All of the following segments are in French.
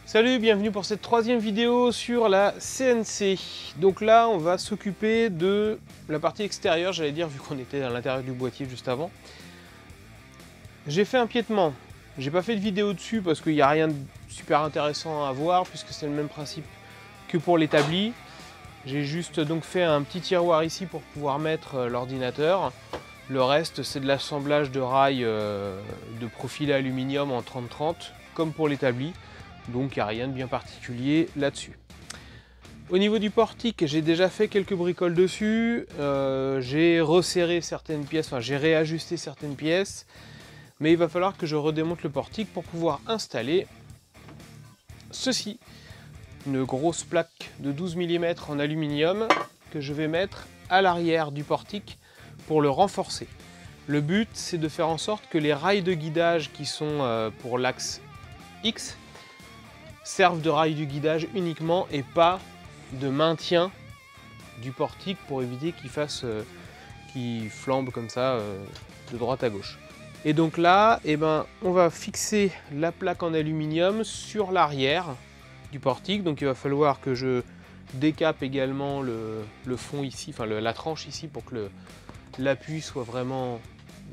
Salut, bienvenue pour cette troisième vidéo sur la CNC. Donc là, on va s'occuper de la partie extérieure, j'allais dire, vu qu'on était à l'intérieur du boîtier juste avant. J'ai fait un piétement. J'ai pas fait de vidéo dessus parce qu'il n'y a rien de super intéressant à voir, puisque c'est le même principe que pour l'établi. J'ai juste donc fait un petit tiroir ici pour pouvoir mettre l'ordinateur. Le reste, c'est de l'assemblage de rails de profil aluminium en 30-30, comme pour l'établi. Donc il n'y a rien de bien particulier là-dessus. Au niveau du portique, j'ai déjà fait quelques bricoles dessus. J'ai resserré certaines pièces, enfin j'ai réajusté certaines pièces. Mais il va falloir que je redémonte le portique pour pouvoir installer ceci. Une grosse plaque de 12 mm en aluminium que je vais mettre à l'arrière du portique pour le renforcer. Le but, c'est de faire en sorte que les rails de guidage qui sont pour l'axe X servent de rails de guidage uniquement et pas de maintien du portique pour éviter qu'il flambe comme ça de droite à gauche. Et donc là, on va fixer la plaque en aluminium sur l'arrière du portique. Donc il va falloir que je décape également le fond ici, enfin la tranche ici pour que l'appui soit vraiment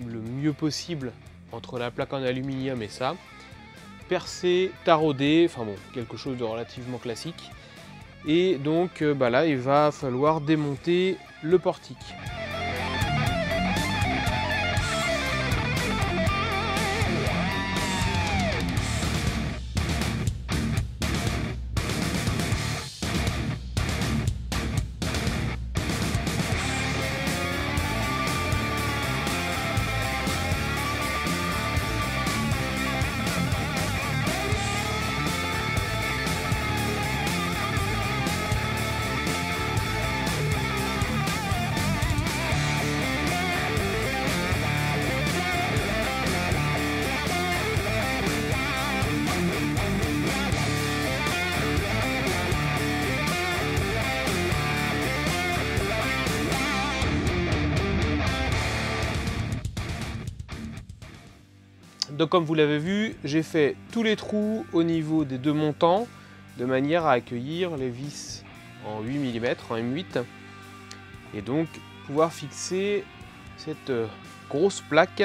le mieux possible entre la plaque en aluminium et ça. Percé, taraudé, enfin bon, quelque chose de relativement classique. Et donc là, il va falloir démonter le portique. Donc comme vous l'avez vu, j'ai fait tous les trous au niveau des deux montants de manière à accueillir les vis en 8 mm, en M8 et donc pouvoir fixer cette grosse plaque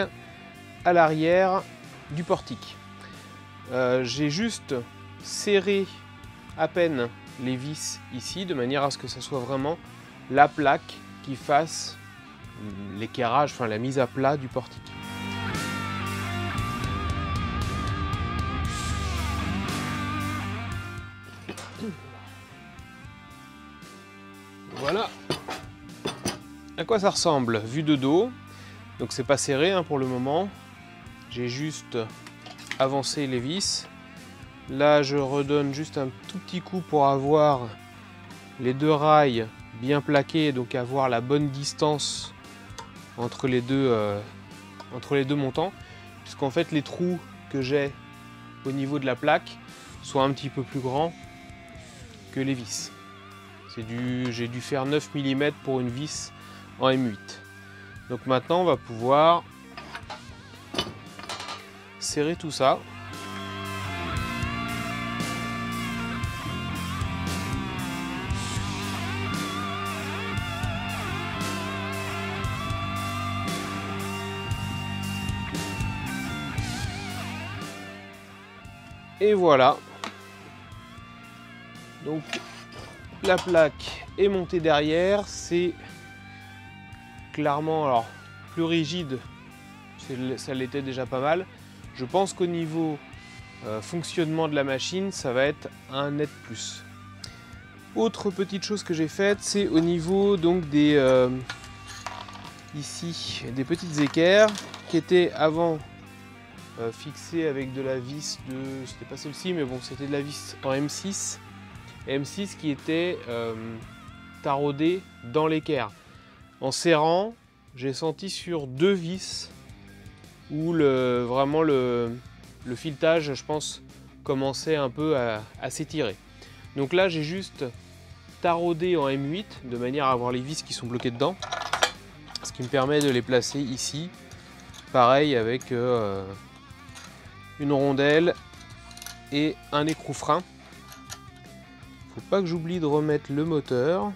à l'arrière du portique. J'ai juste serré à peine les vis ici de manière à ce que ça soit vraiment la plaque qui fasse l'équerrage, enfin la mise à plat du portique. Voilà à quoi ça ressemble vu de dos. Donc c'est pas serré pour le moment. J'ai juste avancé les vis. Là je redonne juste un tout petit coup pour avoir les deux rails bien plaqués, donc avoir la bonne distance entre les deux montants, puisqu'en fait les trous que j'ai au niveau de la plaque sont un petit peu plus grands que les vis. J'ai dû faire 9 mm pour une vis en M8. Donc maintenant on va pouvoir serrer tout ça. Et voilà. Donc la plaque est montée derrière, c'est clairement alors plus rigide, ça l'était déjà pas mal. Je pense qu'au niveau fonctionnement de la machine, ça va être un net plus. Autre petite chose que j'ai faite, c'est au niveau donc ici des petites équerres qui étaient avant fixées avec de la vis de, c'était pas celle-ci, mais bon, c'était de la vis en M6. M6 qui était taraudé dans l'équerre. En serrant, j'ai senti sur deux vis où vraiment le filetage, je pense, commençait un peu à s'étirer. Donc là, j'ai juste taraudé en M8 de manière à avoir les vis qui sont bloquées dedans, ce qui me permet de les placer ici. Pareil avec une rondelle et un écrou frein. faut pas que j'oublie de remettre le moteur.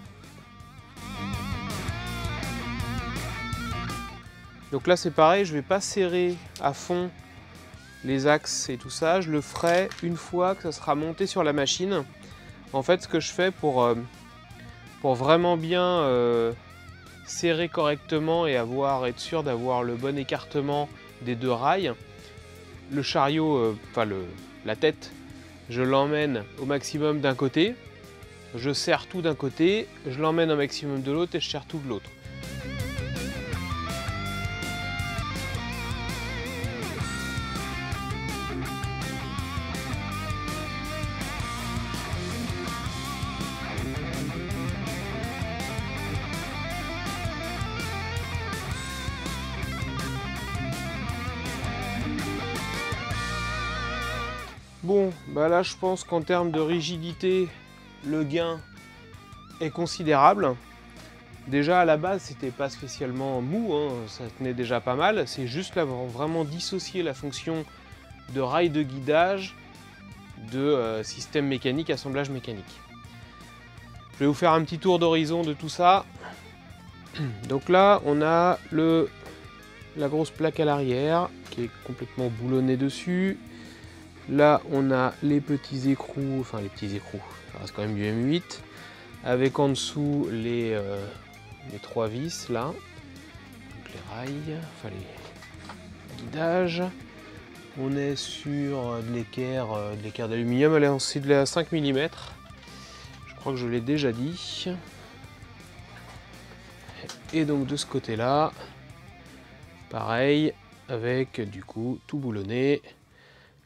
Donc là c'est pareil, je vais pas serrer à fond les axes et tout ça, je le ferai une fois que ça sera monté sur la machine. En fait, ce que je fais pour vraiment bien serrer correctement et être sûr d'avoir le bon écartement des deux rails, le chariot, la tête, je l'emmène au maximum d'un côté, je serre tout d'un côté, je l'emmène au maximum de l'autre et je serre tout de l'autre. Bon, bah là je pense qu'en termes de rigidité, le gain est considérable. Déjà à la base c'était pas spécialement mou, hein, ça tenait déjà pas mal. C'est juste là vraiment dissocier la fonction de rail de guidage de système mécanique, assemblage mécanique. Je vais vous faire un petit tour d'horizon de tout ça. Donc là on a la grosse plaque à l'arrière qui est complètement boulonnée dessus. Là, on a les petits écrous, enfin les petits écrous, ça reste quand même du M8, avec en dessous les 3 vis là, donc les rails, enfin les guidages. On est sur de l'équerre d'aluminium, elle est c'est de la 5 mm, je crois que je l'ai déjà dit. Et donc de ce côté-là, pareil, avec du coup tout boulonné.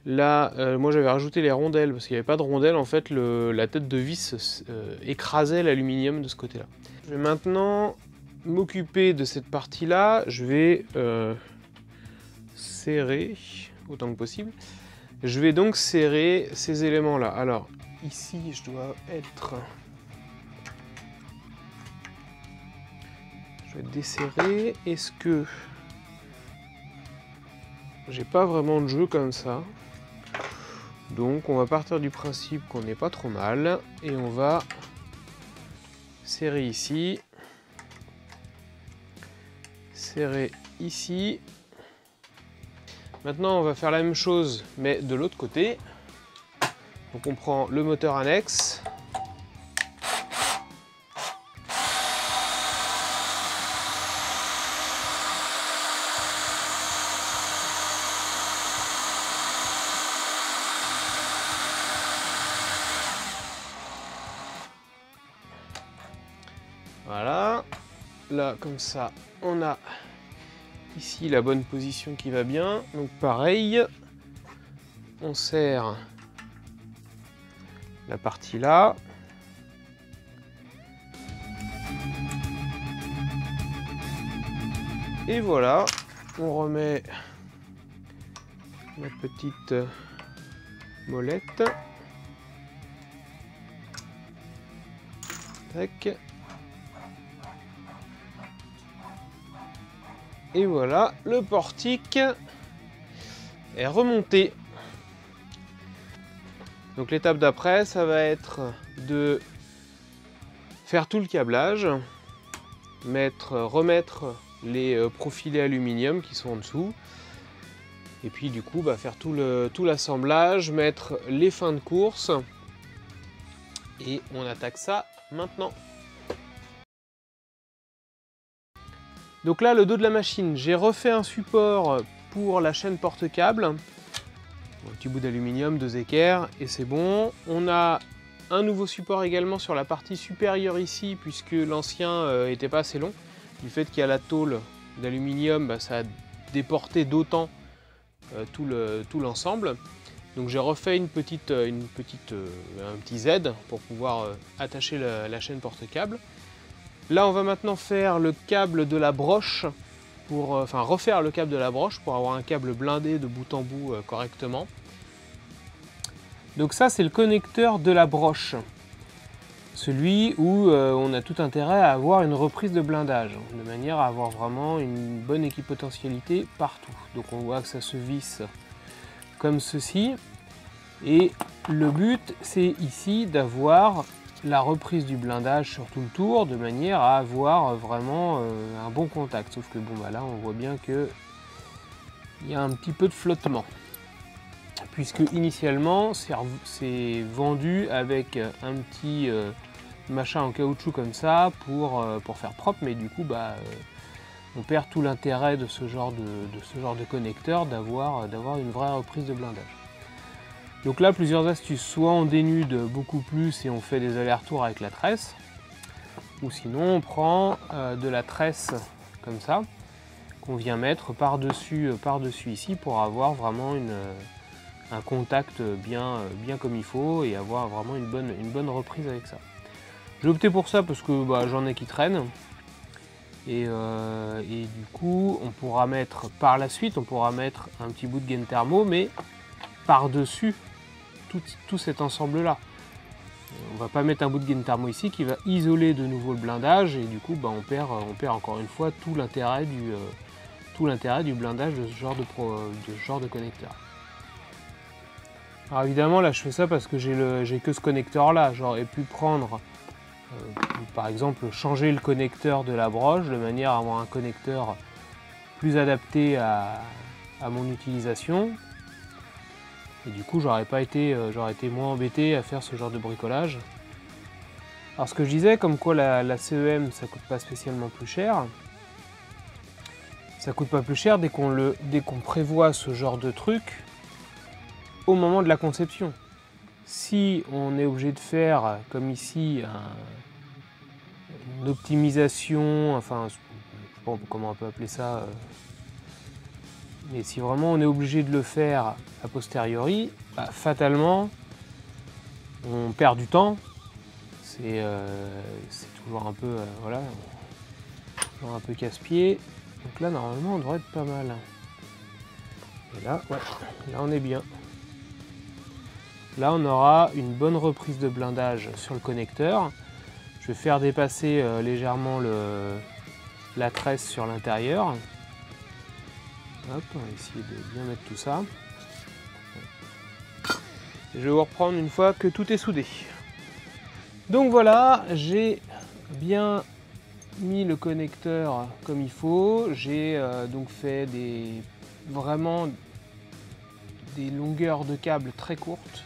Là, moi j'avais rajouté les rondelles, parce qu'il n'y avait pas de rondelles, en fait la tête de vis écrasait l'aluminium de ce côté-là. Je vais maintenant m'occuper de cette partie-là, je vais serrer autant que possible. Je vais donc serrer ces éléments-là. Alors, ici je dois être... Je vais desserrer. Est-ce que... J'ai pas vraiment de jeu comme ça. Donc on va partir du principe qu'on n'est pas trop mal et on va serrer ici, serrer ici. Maintenant on va faire la même chose mais de l'autre côté. Donc on prend le moteur annexe. Voilà, là comme ça on a ici la bonne position qui va bien, donc pareil, on serre la partie là, et voilà, on remet la petite molette, tac. Et voilà, le portique est remonté. Donc l'étape d'après, ça va être de faire tout le câblage, remettre les profilés aluminium qui sont en dessous, et puis du coup faire tout l'assemblage, mettre les fins de course, et on attaque ça maintenant. Donc là, le dos de la machine, j'ai refait un support pour la chaîne porte-câble. Un petit bout d'aluminium, 2 équerres, et c'est bon. On a un nouveau support également sur la partie supérieure ici, puisque l'ancien n'était pas assez long. Du fait qu'il y a la tôle d'aluminium, ça a déporté d'autant tout l'ensemble. Donc j'ai refait un petit Z pour pouvoir attacher la chaîne porte-câble. Là, on va maintenant faire le câble de la broche, refaire le câble de la broche pour avoir un câble blindé de bout en bout correctement. Donc ça, c'est le connecteur de la broche. Celui où on a tout intérêt à avoir une reprise de blindage, de manière à avoir vraiment une bonne équipotentialité partout. Donc on voit que ça se visse comme ceci. Et le but, c'est ici d'avoir la reprise du blindage sur tout le tour de manière à avoir vraiment un bon contact. Sauf que bon bah là on voit bien que il y a un petit peu de flottement. Puisque initialement c'est vendu avec un petit machin en caoutchouc comme ça pour faire propre, mais du coup bah on perd tout l'intérêt de ce genre de connecteur d'avoir une vraie reprise de blindage. Donc là, plusieurs astuces, soit on dénude beaucoup plus et on fait des allers-retours avec la tresse, ou sinon on prend de la tresse comme ça, qu'on vient mettre par-dessus ici pour avoir vraiment un contact bien comme il faut et avoir vraiment une bonne reprise avec ça. J'ai opté pour ça parce que bah, j'en ai qui traînent. Et du coup, on pourra mettre par la suite, on pourra mettre un petit bout de gaine thermo, mais par-dessus tout cet ensemble-là. On va pas mettre un bout de gaine thermo ici qui va isoler de nouveau le blindage et du coup, bah, on perd encore une fois tout l'intérêt du blindage de ce genre de connecteur. Alors évidemment, là, je fais ça parce que j'ai que ce connecteur-là. J'aurais pu prendre par exemple changer le connecteur de la broche de manière à avoir un connecteur plus adapté à mon utilisation et du coup j'aurais été moins embêté à faire ce genre de bricolage. Alors ce que je disais comme quoi la CEM ça coûte pas spécialement plus cher, ça coûte pas plus cher dès qu'on prévoit ce genre de truc au moment de la conception. Si on est obligé de faire, comme ici, une optimisation, enfin, je sais pas comment on peut appeler ça, mais si vraiment on est obligé de le faire a posteriori, bah, fatalement, on perd du temps. C'est toujours un peu, voilà, toujours un peu casse-pied. Donc là, normalement, on devrait être pas mal. Et là, ouais, là, on est bien. Là, on aura une bonne reprise de blindage sur le connecteur. Je vais faire dépasser légèrement la tresse sur l'intérieur. Hop, on va essayer de bien mettre tout ça. Et je vais vous reprendre une fois que tout est soudé. Donc voilà, j'ai bien mis le connecteur comme il faut. J'ai donc fait vraiment des longueurs de câble très courtes.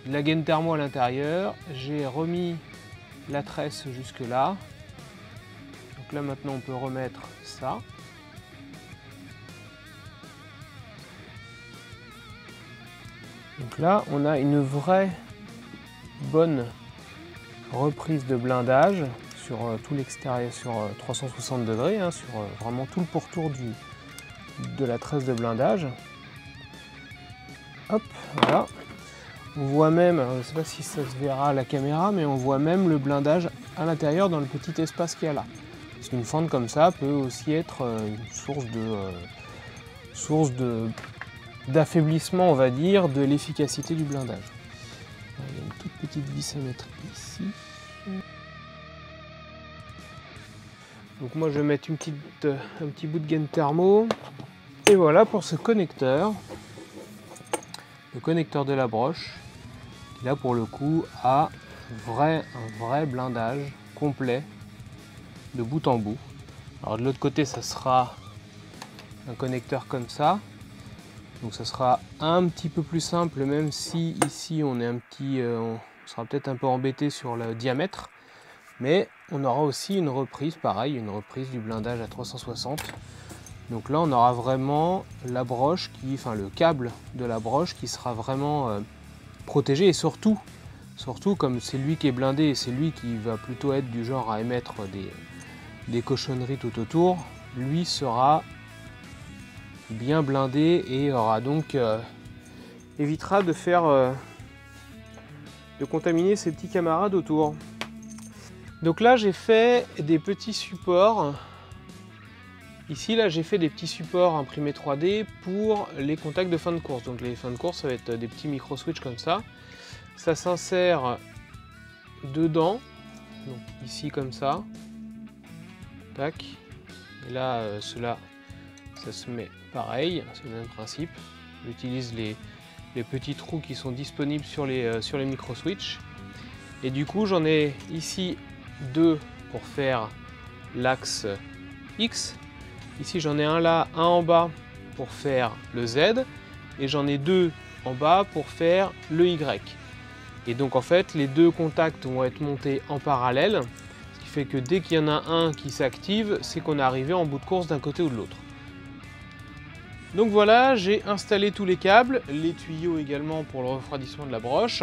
De la gaine thermo à l'intérieur. J'ai remis la tresse jusque là. Donc là maintenant on peut remettre ça. Donc là on a une vraie bonne reprise de blindage sur tout l'extérieur, sur 360 degrés, hein, sur vraiment tout le pourtour de la tresse de blindage. Hop, voilà. On voit même, je ne sais pas si ça se verra à la caméra, mais on voit même le blindage à l'intérieur dans le petit espace qu'il y a là. Parce qu'une fente comme ça peut aussi être une source d'affaiblissement, on va dire, de l'efficacité du blindage. Il y a une toute petite vis à mettre ici. Donc moi je vais mettre un petit bout de gaine thermo. Et voilà pour ce connecteur. Le connecteur de la broche. Qui là pour le coup a un vrai blindage complet de bout en bout. Alors de l'autre côté ça sera un connecteur comme ça. Donc ça sera un petit peu plus simple, même si ici on sera peut-être un peu embêté sur le diamètre. Mais on aura aussi une reprise, pareil, une reprise du blindage à 360. Donc là on aura vraiment la broche le câble de la broche qui sera vraiment protégé et surtout comme c'est lui qui est blindé et c'est lui qui va plutôt être du genre à émettre des cochonneries tout autour, lui sera bien blindé et aura donc évitera de contaminer ses petits camarades autour. Donc là j'ai fait des petits supports. Ici là j'ai fait des petits supports imprimés 3D pour les contacts de fin de course. Donc les fins de course ça va être des petits micro switch comme ça. Ça s'insère dedans, donc ici comme ça. Tac. Et là cela ça se met pareil, c'est le même principe. J'utilise les petits trous qui sont disponibles sur les micro switch. Et du coup, j'en ai ici 2 pour faire l'axe X. Ici, j'en ai un là, un en bas pour faire le Z. Et j'en ai 2 en bas pour faire le Y. Et donc, en fait, les 2 contacts vont être montés en parallèle. Ce qui fait que dès qu'il y en a un qui s'active, c'est qu'on est arrivé en bout de course d'un côté ou de l'autre. Donc voilà, j'ai installé tous les câbles, les tuyaux également pour le refroidissement de la broche.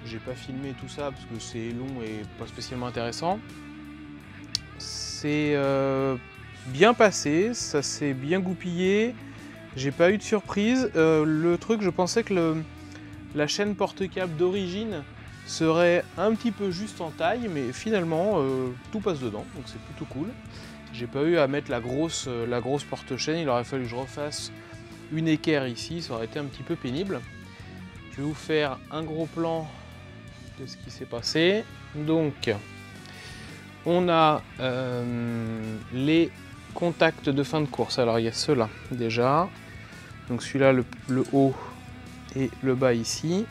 J'ai pas filmé tout ça parce que c'est long et pas spécialement intéressant. C'est bien passé, ça s'est bien goupillé, j'ai pas eu de surprise. Le truc, je pensais que la chaîne porte-câble d'origine serait un petit peu juste en taille, mais finalement tout passe dedans, donc c'est plutôt cool. J'ai pas eu à mettre la grosse porte-chaîne, il aurait fallu que je refasse une équerre ici, ça aurait été un petit peu pénible. Je vais vous faire un gros plan de ce qui s'est passé. Donc, on a les contacts de fin de course. Alors, il y a ceux-là déjà. Donc, celui-là, le haut et le bas ici,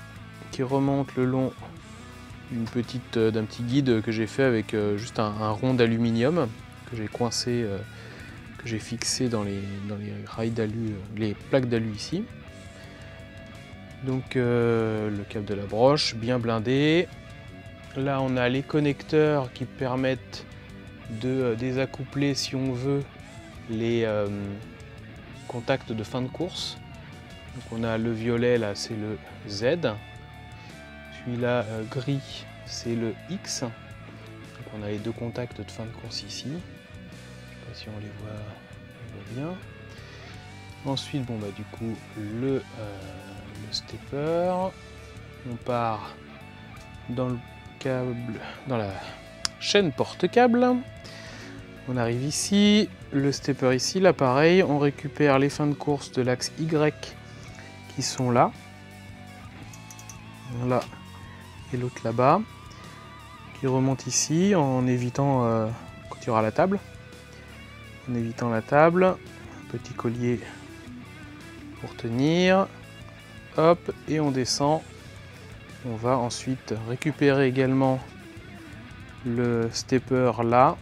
qui remontent le long d'un petit guide que j'ai fait avec juste un rond d'aluminium que j'ai coincé, que j'ai fixé dans les rails d'alu, les plaques d'alu ici. Donc le câble de la broche bien blindé. Là on a les connecteurs qui permettent de désaccoupler si on veut les contacts de fin de course. Donc on a le violet là, c'est le Z. Celui-là gris, c'est le X. Donc on a les 2 contacts de fin de course ici. Je sais pas si on les voit bien. Ensuite, bon bah du coup le stepper. On part dans le câble, dans la chaîne porte-câble. On arrive ici, le stepper ici, là pareil, on récupère les fins de course de l'axe Y qui sont là. Là et l'autre là-bas. Qui remonte ici en évitant quand il y aura la table. En évitant la table, un petit collier pour tenir. Hop, et on descend. On va ensuite récupérer également le stepper là.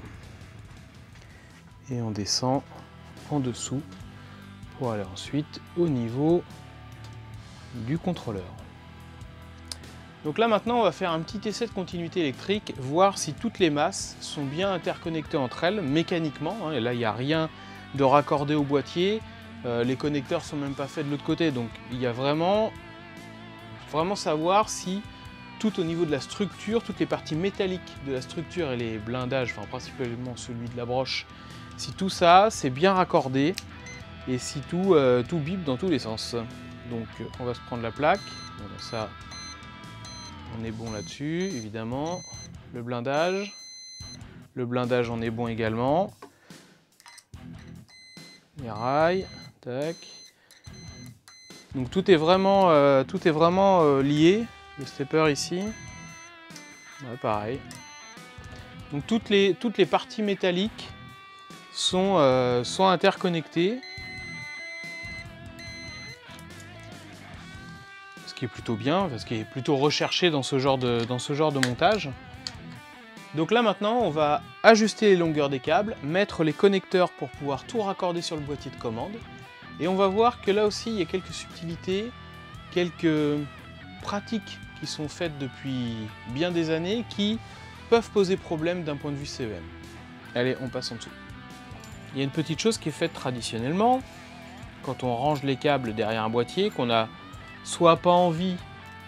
Et on descend en dessous pour aller ensuite au niveau du contrôleur. Donc là maintenant on va faire un petit essai de continuité électrique, voir si toutes les masses sont bien interconnectées entre elles mécaniquement. Hein, et là il n'y a rien de raccordé au boîtier, les connecteurs sont même pas faits de l'autre côté, donc il y a vraiment savoir si tout au niveau de la structure, toutes les parties métalliques de la structure et les blindages, enfin principalement celui de la broche, si tout ça c'est bien raccordé et si tout bip dans tous les sens. Donc on va se prendre la plaque, voilà, ça on est bon là-dessus évidemment. Le blindage on est bon également. Les rails, tac. Donc tout est vraiment lié. Le stepper ici, ouais, pareil. Donc toutes les parties métalliques sont interconnectées. Ce qui est plutôt bien, ce qui est plutôt recherché dans ce genre de montage. Donc là maintenant, on va ajuster les longueurs des câbles, mettre les connecteurs pour pouvoir tout raccorder sur le boîtier de commande. Et on va voir que là aussi, il y a quelques subtilités, quelques pratiques qui sont faites depuis bien des années qui peuvent poser problème d'un point de vue CEM. Allez, on passe en dessous. Il y a une petite chose qui est faite traditionnellement, quand on range les câbles derrière un boîtier, qu'on a soit pas envie,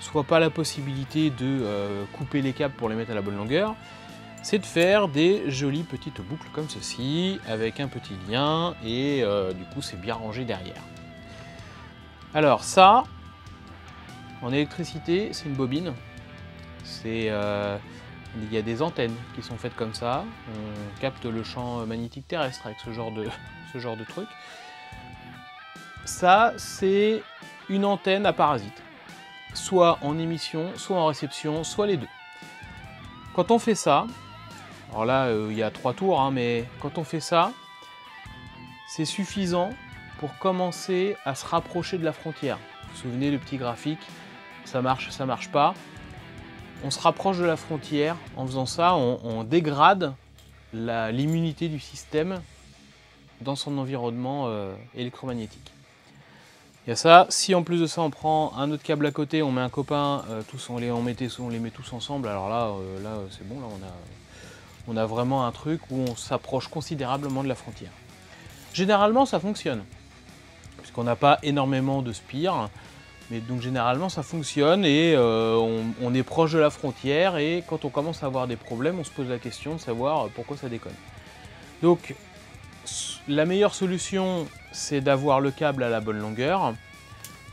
soit pas la possibilité de couper les câbles pour les mettre à la bonne longueur, c'est de faire des jolies petites boucles comme ceci, avec un petit lien, et du coup c'est bien rangé derrière. Alors ça, en électricité, c'est une bobine. Il y a des antennes qui sont faites comme ça. On capte le champ magnétique terrestre avec ce genre de truc. Ça, c'est une antenne à parasite. Soit en émission, soit en réception, soit les deux. Quand on fait ça, alors là, il y a 3 tours, hein, mais quand on fait ça, c'est suffisant pour commencer à se rapprocher de la frontière. Vous vous souvenez, le petit graphique, ça marche pas. on se rapproche de la frontière. En faisant ça, on dégrade l'immunité du système dans son environnement électromagnétique. Il y a ça. Si en plus de ça, on prend un autre câble à côté, on met un copain, on les met tous ensemble, alors là, c'est bon, là on a vraiment un truc où on s'approche considérablement de la frontière. Généralement, ça fonctionne, puisqu'on n'a pas énormément de spires, mais donc généralement ça fonctionne et on est proche de la frontière, et quand on commence à avoir des problèmes, on se pose la question de savoir pourquoi ça déconne. Donc la meilleure solution, c'est d'avoir le câble à la bonne longueur,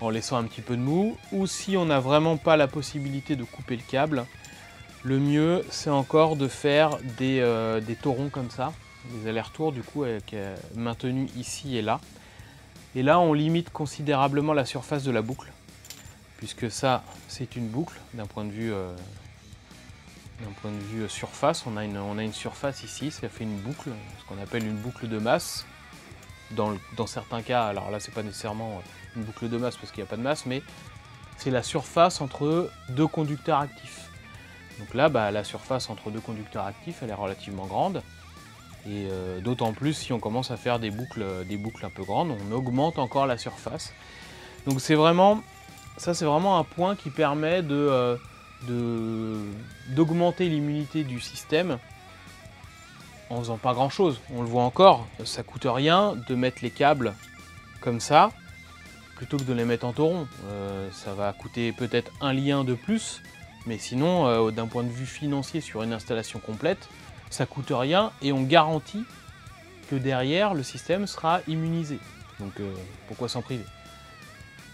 en laissant un petit peu de mou, ou si on n'a vraiment pas la possibilité de couper le câble, le mieux c'est encore de faire des taurons comme ça, des allers-retours du coup maintenus ici et là. Et là on limite considérablement la surface de la boucle, puisque ça c'est une boucle d'un point de vue surface. On a une surface ici, ça fait une boucle, ce qu'on appelle une boucle de masse. Dans certains cas, alors là c'est pas nécessairement une boucle de masse parce qu'il n'y a pas de masse, mais c'est la surface entre deux conducteurs actifs. Donc là, la surface entre deux conducteurs actifs, elle est relativement grande. Et d'autant plus si on commence à faire des boucles un peu grandes, on augmente encore la surface. Donc c'est vraiment un point qui permet d'augmenter l'immunité du système en faisant pas grand chose. On le voit encore, ça coûte rien de mettre les câbles comme ça plutôt que de les mettre en tauron. Ça va coûter peut-être un lien de plus, mais sinon d'un point de vue financier sur une installation complète, ça coûte rien et on garantit que derrière le système sera immunisé. Donc pourquoi s'en priver?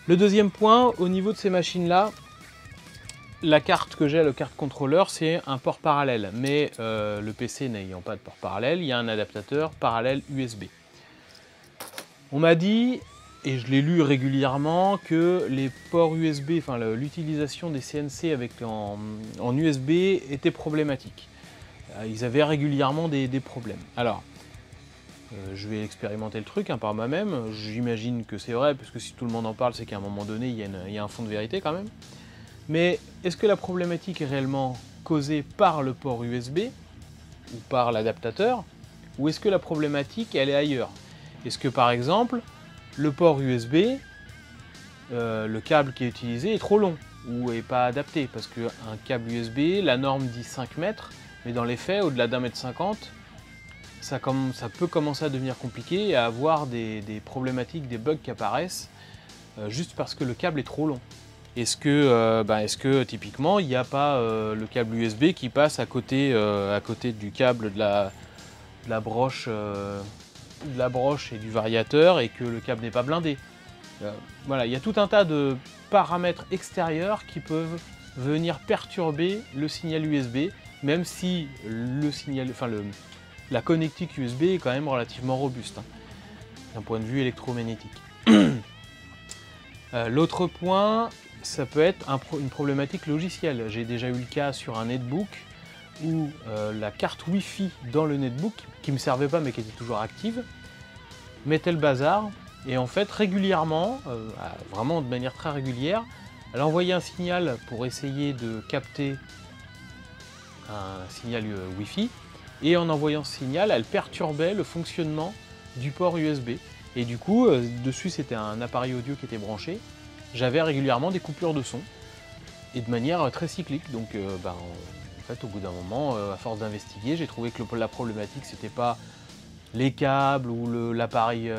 Le deuxième point, au niveau de ces machines-là, la carte que j'ai, le carte contrôleur, c'est un port parallèle, mais le PC n'ayant pas de port parallèle, il y a un adaptateur parallèle USB. On m'a dit, et je l'ai lu régulièrement, que les ports USB, enfin l'utilisation des CNC en USB était problématique. Ils avaient régulièrement des problèmes. Alors, je vais expérimenter le truc par moi-même, j'imagine que c'est vrai, parce que si tout le monde en parle, c'est qu'à un moment donné, il y a un fond de vérité quand même. Mais est-ce que la problématique est réellement causée par le port USB ou par l'adaptateur, ou est-ce que la problématique elle est ailleurs? Est-ce que par exemple le port USB, le câble qui est utilisé est trop long ou est pas adapté? Parce qu'un câble USB, la norme dit 5 mètres, mais dans les faits, au-delà d'1,50 m, ça peut commencer à devenir compliqué et à avoir des problématiques, des bugs qui apparaissent juste parce que le câble est trop long. Est-ce que typiquement il n'y a pas le câble USB qui passe à côté du câble de la broche et du variateur, et que le câble n'est pas blindé? Voilà, il y a tout un tas de paramètres extérieurs qui peuvent venir perturber le signal USB, même si la connectique USB est quand même relativement robuste d'un point de vue électromagnétique. L'autre point, ça peut être une problématique logicielle. J'ai déjà eu le cas sur un netbook où la carte Wi-Fi dans le netbook, qui ne me servait pas mais qui était toujours active, mettait le bazar, et en fait régulièrement, vraiment de manière très régulière, elle envoyait un signal pour essayer de capter un signal Wi-Fi, et en envoyant ce signal, elle perturbait le fonctionnement du port USB. Et du coup, dessus c'était un appareil audio qui était branché, j'avais régulièrement des coupures de son, et de manière très cyclique. Donc en fait, au bout d'un moment, à force d'investiguer, j'ai trouvé que la problématique c'était pas les câbles ou l'appareil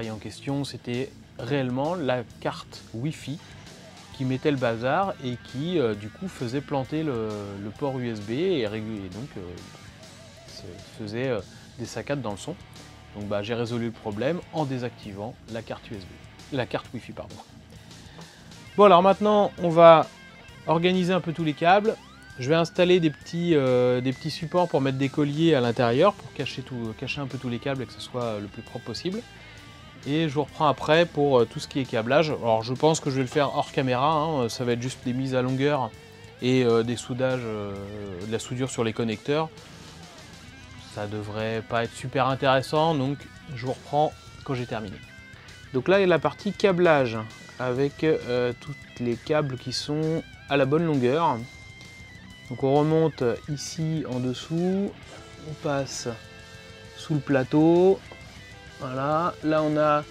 en question, c'était réellement la carte Wi-Fi qui mettait le bazar et qui du coup faisait planter le port USB et donc faisait des saccades dans le son. Donc j'ai résolu le problème en désactivant la carte Wi-Fi, pardon. Bon, alors maintenant on va organiser un peu tous les câbles. Je vais installer des petits supports pour mettre des colliers à l'intérieur pour cacher un peu tous les câbles et que ce soit le plus propre possible. Et je vous reprends après pour tout ce qui est câblage. Alors je pense que je vais le faire hors caméra, ça va être juste des mises à longueur et des soudages, de la soudure sur les connecteurs. Ça devrait pas être super intéressant, donc je vous reprends quand j'ai terminé. Donc là il y a la partie câblage avec tous les câbles qui sont à la bonne longueur. Donc on remonte ici en dessous, on passe sous le plateau, voilà, là on a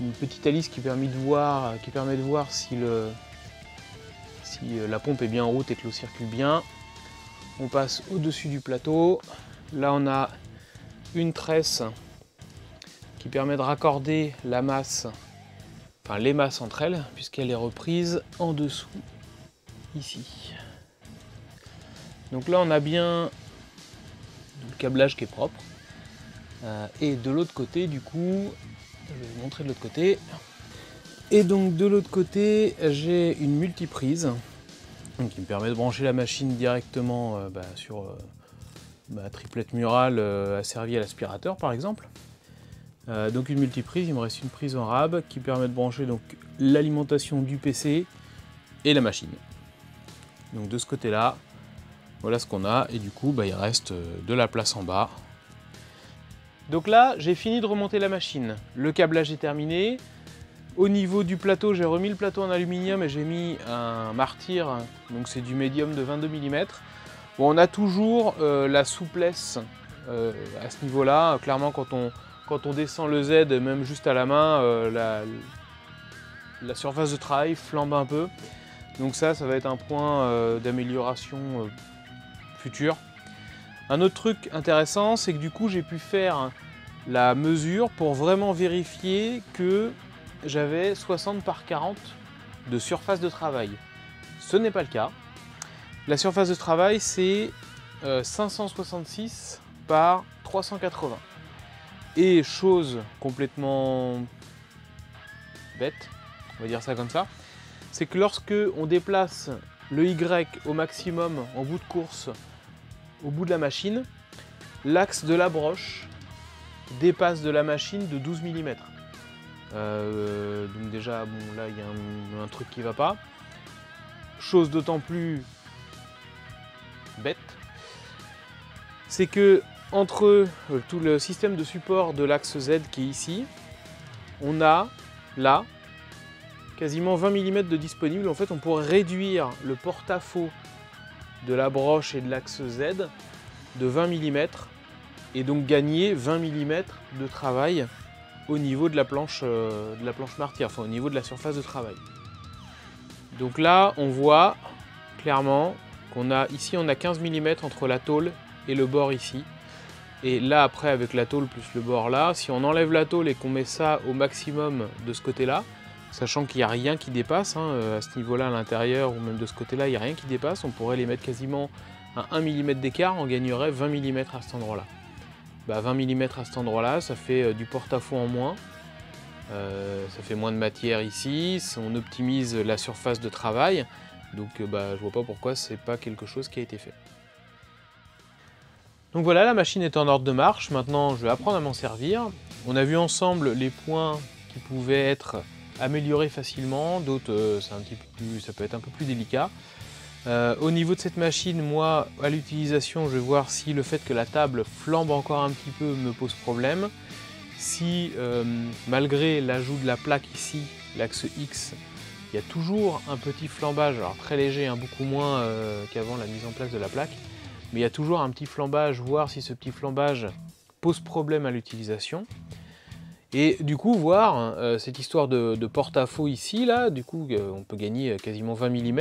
une petite hélice qui permet de voir si la pompe est bien en route et que l'eau circule bien. On passe au-dessus du plateau, là on a une tresse qui permet de raccorder la masse, enfin les masses entre elles, puisqu'elle est reprise en dessous, ici. Donc là on a bien le câblage qui est propre. Et de l'autre côté, du coup, je vais vous montrer de l'autre côté. Et donc de l'autre côté, j'ai une multiprise qui me permet de brancher la machine directement sur ma triplette murale asservie à l'aspirateur par exemple. Donc une multiprise, il me reste une prise en rab qui permet de brancher donc l'alimentation du PC et la machine. Donc de ce côté-là, voilà ce qu'on a, et du coup il reste de la place en bas. Donc là, j'ai fini de remonter la machine. Le câblage est terminé. Au niveau du plateau, j'ai remis le plateau en aluminium et j'ai mis un martyr, donc c'est du médium de 22 mm. Bon, on a toujours la souplesse à ce niveau-là. Clairement, quand on descend le Z, même juste à la main, la surface de travail flambe un peu. Donc ça va être un point d'amélioration future. Un autre truc intéressant, c'est que du coup j'ai pu faire la mesure pour vraiment vérifier que j'avais 60 par 40 de surface de travail. Ce n'est pas le cas. La surface de travail c'est 566 par 380. Et chose complètement bête, on va dire ça comme ça, c'est que lorsque on déplace le Y au maximum en bout de course, au bout de la machine, l'axe de la broche dépasse de la machine de 12 mm. Donc déjà, bon, là il y a un truc qui va pas. Chose d'autant plus bête, c'est que entre tout le système de support de l'axe Z qui est ici, on a là quasiment 20 mm de disponible. En fait, on pourrait réduire le porte-à-faux de la broche et de l'axe Z de 20 mm et donc gagner 20 mm de travail au niveau de la planche martyr, enfin au niveau de la surface de travail. Donc là on voit clairement qu'on a ici on a 15 mm entre la tôle et le bord ici, et là après avec la tôle plus le bord là, si on enlève la tôle et qu'on met ça au maximum de ce côté là, sachant qu'il n'y a rien qui dépasse, à ce niveau-là à l'intérieur ou même de ce côté-là, il n'y a rien qui dépasse, on pourrait les mettre quasiment à 1 mm d'écart, on gagnerait 20 mm à cet endroit-là. 20 mm à cet endroit-là, ça fait du porte-à-faux en moins, ça fait moins de matière ici, on optimise la surface de travail, donc je vois pas pourquoi c'est pas quelque chose qui a été fait. Donc voilà, la machine est en ordre de marche, maintenant je vais apprendre à m'en servir. On a vu ensemble les points qui pouvaient être améliorés facilement, d'autres ça peut être un peu plus délicat. Au niveau de cette machine, moi à l'utilisation je vais voir si le fait que la table flambe encore un petit peu me pose problème, si malgré l'ajout de la plaque ici, l'axe X, il y a toujours un petit flambage, alors très léger, beaucoup moins qu'avant la mise en place de la plaque, mais il y a toujours un petit flambage, voir si ce petit flambage pose problème à l'utilisation. Et du coup, voir cette histoire de porte-à-faux ici, là, du coup, on peut gagner quasiment 20 mm,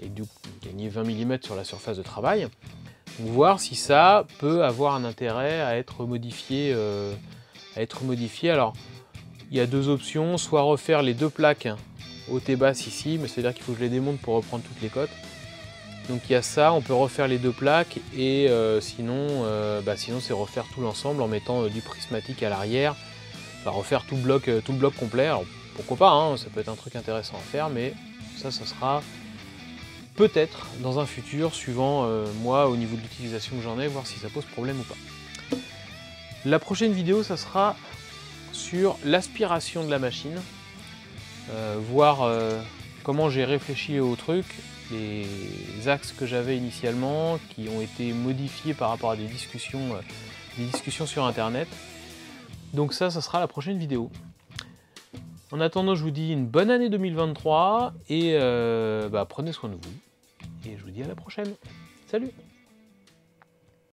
et du coup, gagner 20 mm sur la surface de travail. Donc, voir si ça peut avoir un intérêt à être modifié. Alors, il y a deux options, soit refaire les deux plaques haute et basse ici, mais c'est-à-dire qu'il faut que je les démonte pour reprendre toutes les cotes. Donc il y a ça, on peut refaire les deux plaques, et sinon c'est refaire tout l'ensemble en mettant du prismatique à l'arrière. Refaire tout le bloc complet, alors pourquoi pas, ça peut être un truc intéressant à faire, mais ça sera peut-être dans un futur, suivant moi au niveau de l'utilisation que j'en ai, voir si ça pose problème ou pas. La prochaine vidéo, ça sera sur l'aspiration de la machine, voir comment j'ai réfléchi au truc, les axes que j'avais initialement, qui ont été modifiés par rapport à des discussions sur internet. Donc ça sera la prochaine vidéo. En attendant, je vous dis une bonne année 2023 et prenez soin de vous. Et je vous dis à la prochaine. Salut!